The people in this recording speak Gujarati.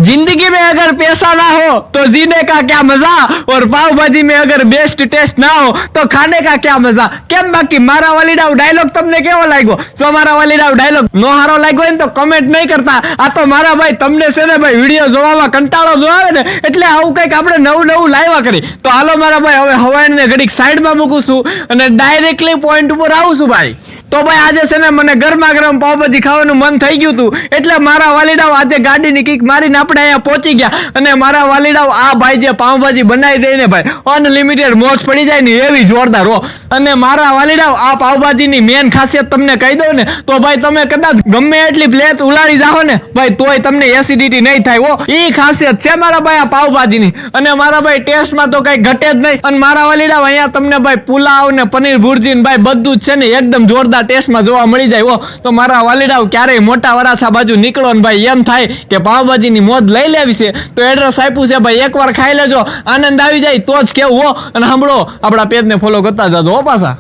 जिंदगी में अगर पैसा ना हो तो जीने का क्या मजा, और पाव भाजी में अगर बेस्ट टेस्ट ना हो तो खाने का क्या मजा। કેમ બાકી મારા વાલીડા ડાયલોગ તમને કેવો લાગ્યો? જો મારા વાલીડા ડાયલોગ નો હારો લાગ્યો હોય તો કમેન્ટ નહીં કરતા। આ તો મારા ભાઈ તમને છે ને ભાઈ વિડીયો જોવામાં કંટાળો જો આવે ને એટલે આવું કંઈક આપણે નવું લાવ્યા કરી। તો હાલો મારા ભાઈ હવે હવાને ઘડીક સાઈડમાં મૂકું છું અને ડાયરેક્ટલી પોઈન્ટ ઉપર આવું છું ભાઈ। તો ભાઈ આજે છે ને મને ગરમા ગરમ પાવભાજી ખાવાનું મન થઈ ગયું હતું એટલે મારા વાલીડાઓ આજે ગાડીની કિક મારીને આપણે અહીંયા પહોંચી ગયા અને મારા વાલીડાઓ આ ભાઈ જે પાવભાજી બનાવી દે ને ભાઈ અનલિમિટેડ મોજ પડી જાય ને એવી જોરદાર હો। અને મારા વાલીડાઓ આ પાવભાજીની મેન ખાસિયત તમને કહી દઉં ને તો ભાઈ તમે કદાચ ગમે એટલી પ્લેટ ઉલાળી જાઓ ને ભાઈ તોય તમને એસિડિટી નહીં થાય હો। એ ખાસિયત છે મારા ભાઈ આ પાવભાજીની। અને મારા ભાઈ ટેસ્ટમાં તો કઈ ઘટે જ નહીં। અને મારા વાલીડાઓ અહીંયા તમને ભાઈ પુલાવ ને પનીર ભુરજી ને ભાઈ બધું જ છે ને એકદમ જોરદાર ટેસ્ટમાં જોવા મળી જાય હો। તો મારા વાલીડાઓ ક્યારેય મોટા વરાછા બાજુ નીકળો ને ભાઈ એમ થાય કે પાવભાજીની મોજ લઈ લેવી છે તો એડ્રેસ આપ્યું છે ભાઈ, એકવાર ખાઈ લેજો, આનંદ આવી જાય તો જ કેવું હો। અને સાંભળો આપણા પેજને ફોલો કરતા જાજો હો પાછા।